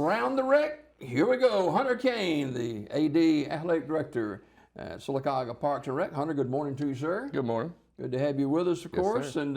Around the Rec, here we go. Hunter Kane, the AD Athletic Director at Sylacauga Parks and Rec. Hunter, good morning to you, sir. Good morning. Good to have you with us, of course. Sir. And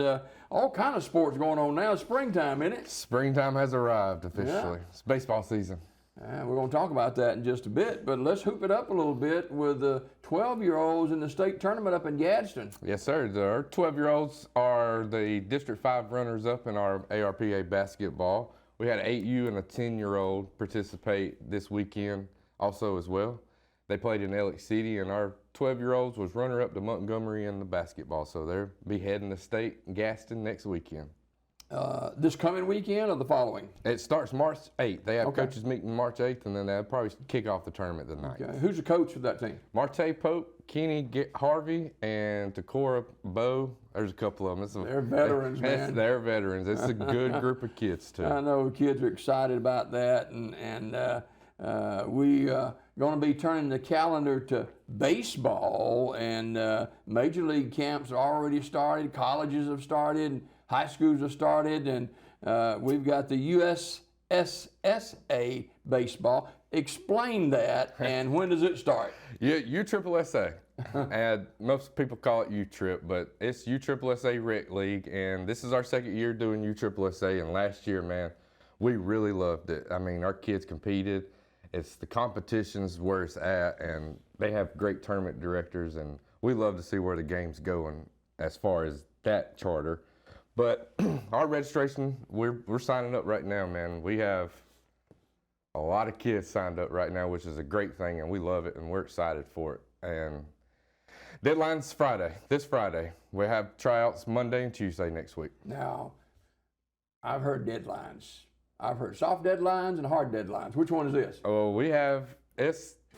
all kind of sports going on now. Springtime, isn't it? Springtime has arrived officially. Yeah. It's baseball season. We're going to talk about that in just a bit, but let's hoop it up a little bit with the 12-year-olds in the state tournament up in Gadsden. Yes, sir. Our 12-year-olds are the District 5 runners-up in our ARPA basketball. We had an 8U and a 10-year-old participate this weekend also as well. They played in Elliott City, and our 12-year-olds was runner-up to Montgomery in the basketball, so they'll be heading to state in Gadsden next weekend. This coming weekend or the following? It starts March 8th. They have coaches meeting March 8th, and then they'll probably kick off the tournament the 9th. Okay. Who's the coach for that team? Marte Pope, Kenny Harvey, and Takora Bowe. There's a couple of them. They're veterans, man. They're veterans. It's a good group of kids, too. I know kids are excited about that, and we going to be turning the calendar to baseball, and major league camps are already started, colleges have started, high schools have started, and we've got the USSSA baseball. Explain that, and when does it start? USSSA, and most people call it U-Trip, but it's USSSA Rec League, and this is our second year doing USSSA, and last year, man, we really loved it. I mean, our kids competed. It's the competition's where it's at, and they have great tournament directors, and we love to see where the game's going as far as that charter. But our registration, we're signing up right now, man. We have a lot of kids signed up right now, which is a great thing, and we love it, and we're excited for it. And deadline's Friday, this Friday. We have tryouts Monday and Tuesday next week. Now, I've heard deadlines. I've heard soft deadlines and hard deadlines. Which one is this? Oh,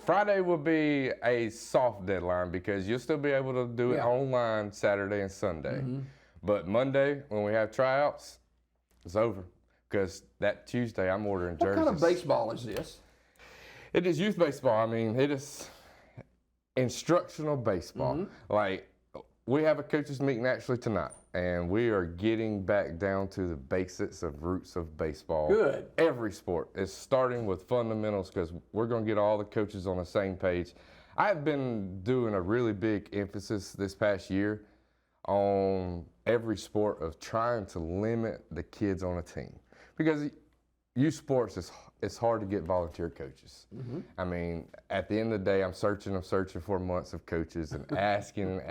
Friday will be a soft deadline because you'll still be able to do it online Saturday and Sunday. Mm-hmm. But Monday, when we have tryouts, it's over because that Tuesday I'm ordering jerseys. What kind of baseball is this? It is youth baseball. I mean, it is instructional baseball. Mm-hmm. Like, we have a coaches meeting actually tonight, and we are getting back down to the basics of roots of baseball. Good. Every sport is starting with fundamentals because we're going to get all the coaches on the same page. I've been doing a really big emphasis this past year on every sport of trying to limit the kids on a team, because youth sports it's hard to get volunteer coaches. Mm-hmm. I mean, at the end of the day, I'm searching for months of coaches and asking.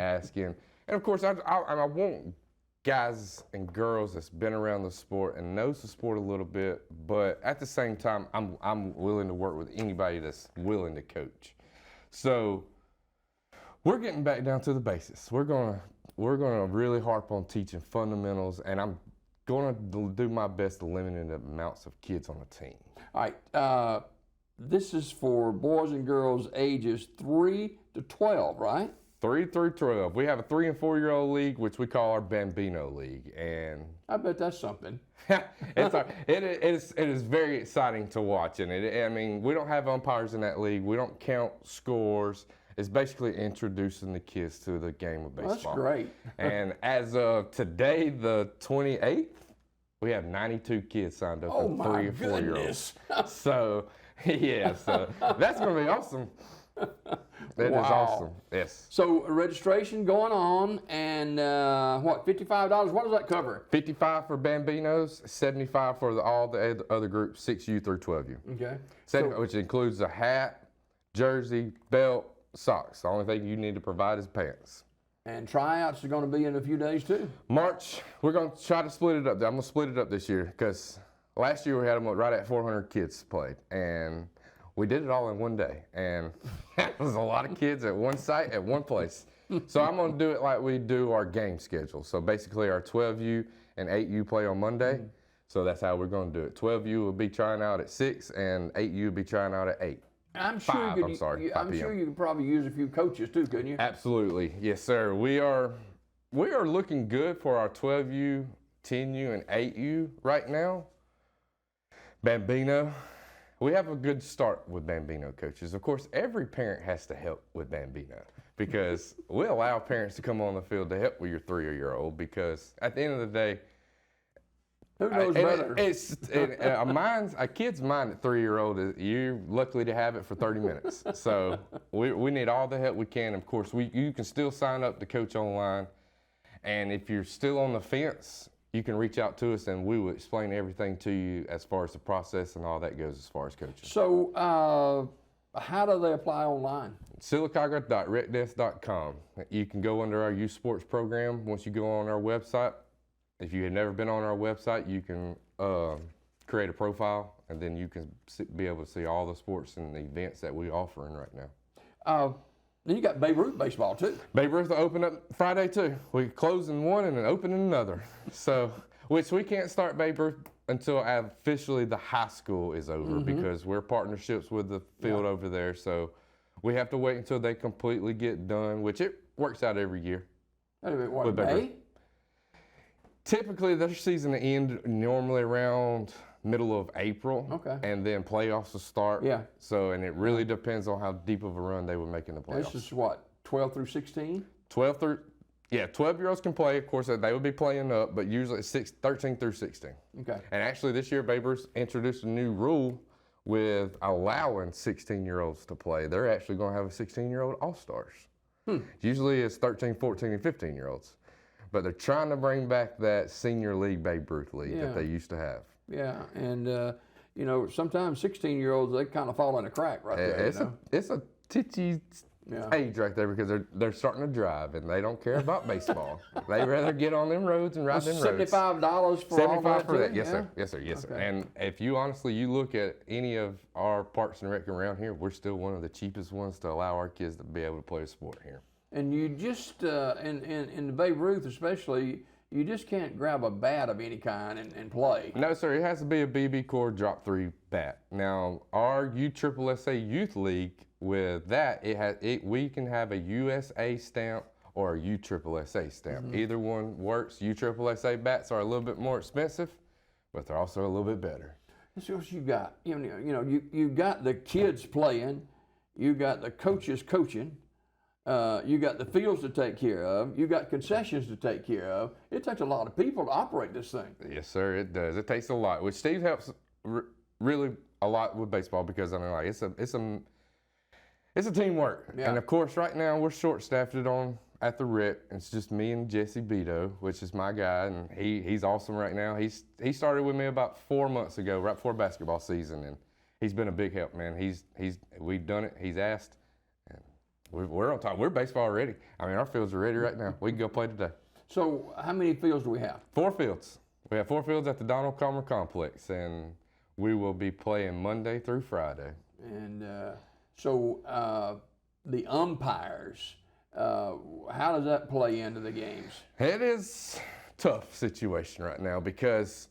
And of course, I want guys and girls that's been around the sport and knows the sport a little bit, but at the same time, I'm willing to work with anybody that's willing to coach. So we're getting back down to the basics. We're gonna really harp on teaching fundamentals, and I'm going to do my best to limit the amounts of kids on the team. All right. This is for boys and girls ages 3 to 12, right? 3 through 12. We have a 3 and 4 year old league, which we call our Bambino League, and I bet that's something. It is very exciting to watch, and I mean, we don't have umpires in that league. We don't count scores. It's basically introducing the kids to the game of baseball. That's great. And as of today, the 28th, we have 92 kids signed up for 3 and 4 year olds. So, yeah, so that's going to be awesome. That is awesome. Yes. So registration going on, and $55? What does that cover? $55 for Bambinos, $75 for all the other groups, 6U through 12U. Okay. Which includes a hat, jersey, belt, socks. The only thing you need to provide is pants. And tryouts are going to be in a few days too. March, we're going to try to split it up. I'm going to split it up this year because last year we had them right at 400 kids played, and we did it all in one day. And that was a lot of kids at one site, at one place. So I'm going to do it like we do our game schedule. So basically our 12U and 8U play on Monday. Mm-hmm. So that's how we're going to do it. 12U will be trying out at 6, and 8U will be trying out at 8. I'm sure you could probably use a few coaches too, couldn't you? Absolutely, yes, sir. We are looking good for our 12U, 10U, and 8U right now. Bambino, we have a good start with Bambino coaches. Of course, every parent has to help with Bambino because we allow parents to come on the field to help with your 3-year-old because at the end of the day, Who knows better? A kid's mind at 3-year-old, you're lucky to have it for 30 minutes. So we need all the help we can. Of course, you can still sign up to coach online. And if you're still on the fence, you can reach out to us and we will explain everything to you as far as the process and all that goes as far as coaching. So how do they apply online? Sylacauga.recdesk.com. You can go under our youth sports program once you go on our website. If you had never been on our website, you can create a profile, and then you can be able to see all the sports and the events that we're offering right now. Then you got Babe Ruth baseball too. Babe Ruth will open up Friday too. We close in one and then open in another. So, which we can't start Babe Ruth until officially the high school is over because we're partnerships with the field over there. So we have to wait until they completely get done, which it works out every year. What, May? Typically, their season will end normally around middle of April. Okay. And then playoffs will start. Yeah. So, and it really depends on how deep of a run they would make in the playoffs. This is what, 12 through 16? 12-year-olds can play. Of course, they would be playing up, but usually it's 13 through 16. Okay. And actually this year, Babe Ruth introduced a new rule with allowing 16-year-olds to play. They're actually going to have a 16-year-old All-Stars. Usually it's 13, 14, and 15-year-olds. But they're trying to bring back that senior league Babe Ruth league that they used to have. Yeah, and you know, sometimes 16-year-olds, they kind of fall in a crack right there. It's a titchy age right there because they're starting to drive and they don't care about baseball. They rather get on them roads and ride them roads. $75 for all that for that. too? Yes, sir. Yes, sir. Yes, sir. And if you look at any of our parks and rec around here, we're still one of the cheapest ones to allow our kids to be able to play a sport here. And you just, in the Babe Ruth especially, you just can't grab a bat of any kind and play. No, sir. It has to be a BB Core Drop 3 bat. Now, our USSSA Youth League, with that, we can have a USA stamp or a USSSA stamp. Either one works. USSSA bats are a little bit more expensive, but they're also a little bit better. This is what you got. You got the kids playing, you got the coaches coaching. You got the fields to take care of. You got concessions to take care of. It takes a lot of people to operate this thing. Yes, sir, it does. It takes a lot. Which Steve helps really a lot with baseball because I mean, like it's a teamwork. Yeah. And of course, right now we're short-staffed at the rec. It's just me and Jesse Beto, which is my guy, and he's awesome right now. He started with me about 4 months ago, right before basketball season, and he's been a big help, man. We've done it. He's asked. We're on top. We're baseball ready. I mean, our fields are ready right now. We can go play today. So how many fields do we have? 4 fields. We have 4 fields at the Donald Comer Complex, and we will be playing Monday through Friday. And so the umpires, how does that play into the games? It is a tough situation right now because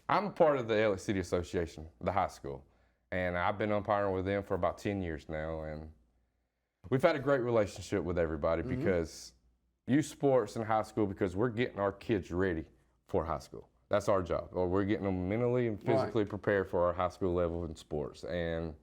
I'm part of the Elliott City Association, the high school, and I've been umpiring with them for about 10 years now, and we've had a great relationship with everybody because youth sports in high school, because we're getting our kids ready for high school. That's our job. Or we're getting them mentally and physically prepared for our high school level in sports. And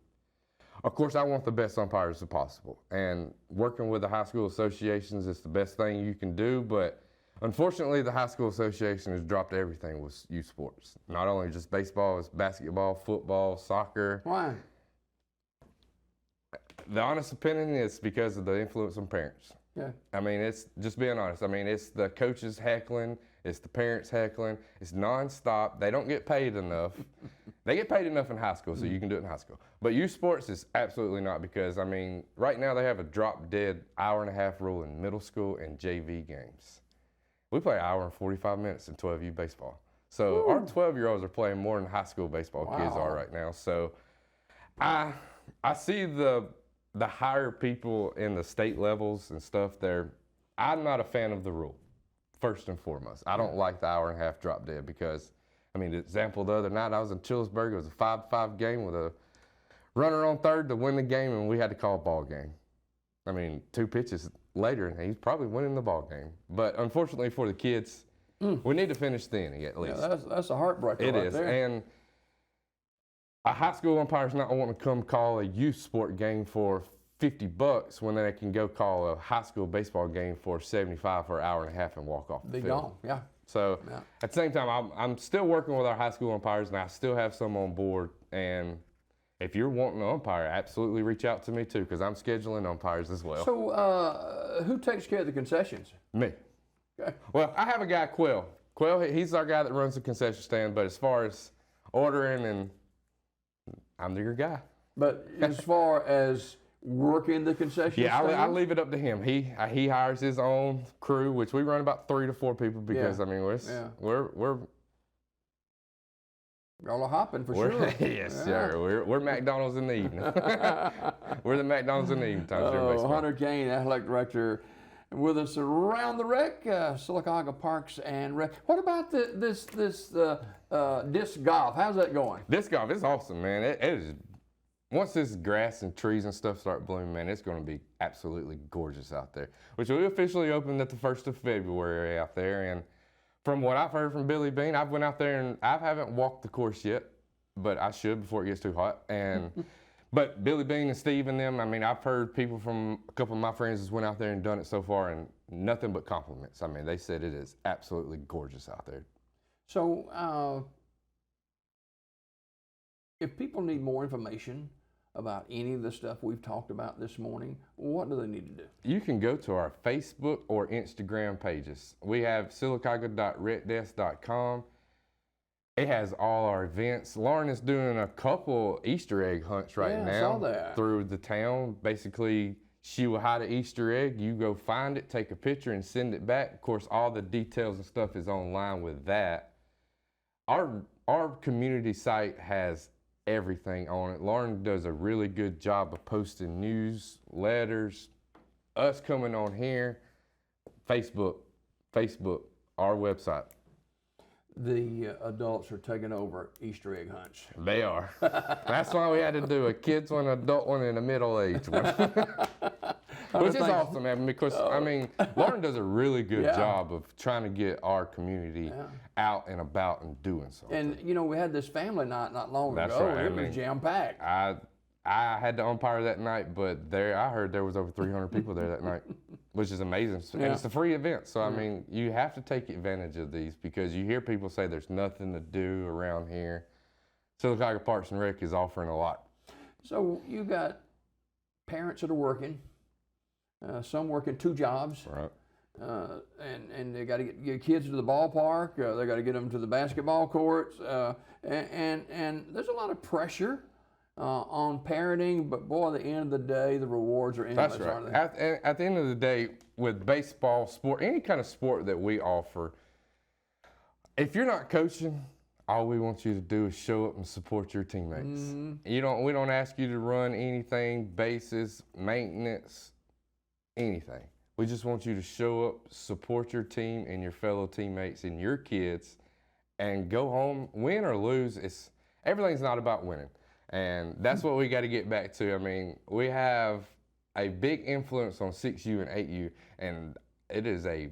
of course, I want the best umpires as possible. And working with the high school associations is the best thing you can do. But unfortunately, the high school association has dropped everything with youth sports. Not only just baseball, it's basketball, football, soccer. Why? The honest opinion is because of the influence on parents. Yeah. I mean, it's just being honest. I mean, it's the coaches heckling, it's the parents heckling, it's nonstop. They don't get paid enough. They get paid enough in high school, so you can do it in high school. But youth sports is absolutely not because, I mean, right now they have a drop-dead hour-and-a-half rule in middle school and JV games. We play an hour and 45 minutes in 12U baseball. So our 12-year-olds are playing more than high school baseball kids are right now. So I see the higher people in the state levels and stuff there. I'm not a fan of the rule, first and foremost. I don't like the hour-and-a-half drop dead because, I mean, the example the other night, I was in Chillisburg. It was a 5-5 game with a runner on third to win the game, and we had to call a ball game. I mean, 2 pitches later, and he's probably winning the ball game. But unfortunately for the kids, we need to finish the inning at least. Yeah, that's a heartbreaker It right is. there. And a high school umpire's not wanting to come call a youth sport game for $50 when they can go call a high school baseball game for $75 for an hour and a half and walk off the Be field. gone, yeah. So at the same time, I'm still working with our high school umpires, and I still have some on board. And if you're wanting an umpire, absolutely reach out to me too, because I'm scheduling umpires as well. So who takes care of the concessions? Me. Okay. Well, I have a guy, Quill. Quill, he's our guy that runs the concession stand, but as far as ordering, and I'm your guy. But as far as working the concession stand? I leave it up to him. He hires his own crew, which we run about 3 to 4 people because, I mean, we're y'all are hopping for sure. Yes, sir. We're McDonald's in the evening. We're the McDonald's in the evening times during baseball. Hunter Kane, athletic director, with us around the rec, Sylacauga Parks and Rec. What about this disc golf? How's that going? Disc golf is awesome, man. It is. Once this grass and trees and stuff start blooming, man, it's going to be absolutely gorgeous out there. Which we officially opened at the 1st of February out there, and from what I've heard from Billy Bean, I've went out there and I haven't walked the course yet, but I should before it gets too hot. And but Billy Bean and Steve and them, I mean, I've heard people from a couple of my friends that went out there and done it so far, and nothing but compliments. I mean, they said it is absolutely gorgeous out there. So if people need more information about any of the stuff we've talked about this morning, what do they need to do? You can go to our Facebook or Instagram pages. We have sylacauga.retdesk.com. It has all our events. Lauren is doing a couple Easter egg hunts right now through the town. Basically, she will hide an Easter egg. You go find it, take a picture, and send it back. Of course, all the details and stuff is online with that. Our community site has everything on it. Lauren does a really good job of posting news, letters, us coming on here, Facebook, our website. The adults are taking over Easter egg hunts. They are. That's why we had to do a kids one, adult one, and a middle-aged one. Which is awesome, man, because, I mean, Lauren does a really good job of trying to get our community out and about and doing something. And, you know, we had this family night not long ago. Right. It was jam-packed. I had to umpire that night, but I heard there was over 300 people there that night, which is amazing. And it's a free event, so, I mean, you have to take advantage of these because you hear people say there's nothing to do around here. Sylacauga Parks and Rec is offering a lot. So you got parents that are working. Some working 2 jobs, right? And they got to get kids to the ballpark. They got to get them to the basketball courts, and there's a lot of pressure on parenting. But boy, at the end of the day, the rewards are endless, That's right. aren't they? At the end of the day, with baseball, sport, any kind of sport that we offer, if you're not coaching, all we want you to do is show up and support your teammates. We don't ask you to run anything, bases, maintenance, anything. We just want you to show up, support your team and your fellow teammates and your kids, and go home. Win or lose, everything's not about winning. And that's what we got to get back to. I mean, we have a big influence on 6U and 8U, and it is a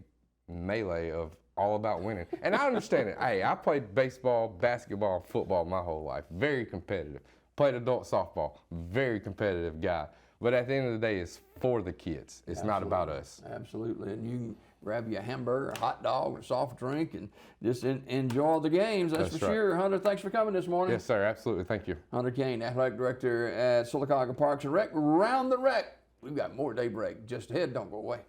melee of all about winning. And I understand it. Hey, I played baseball, basketball, football my whole life. Very competitive. Played adult softball. Very competitive guy. But at the end of the day, it's for the kids. It's not about us. Absolutely. And you can grab you a hamburger, a hot dog, a soft drink, and just enjoy the games. That's for sure. Hunter, thanks for coming this morning. Yes, sir. Absolutely. Thank you. Hunter Kane, athletic director at Sylacauga Parks and Rec. Round the Rec. We've got more Daybreak just ahead. Don't go away.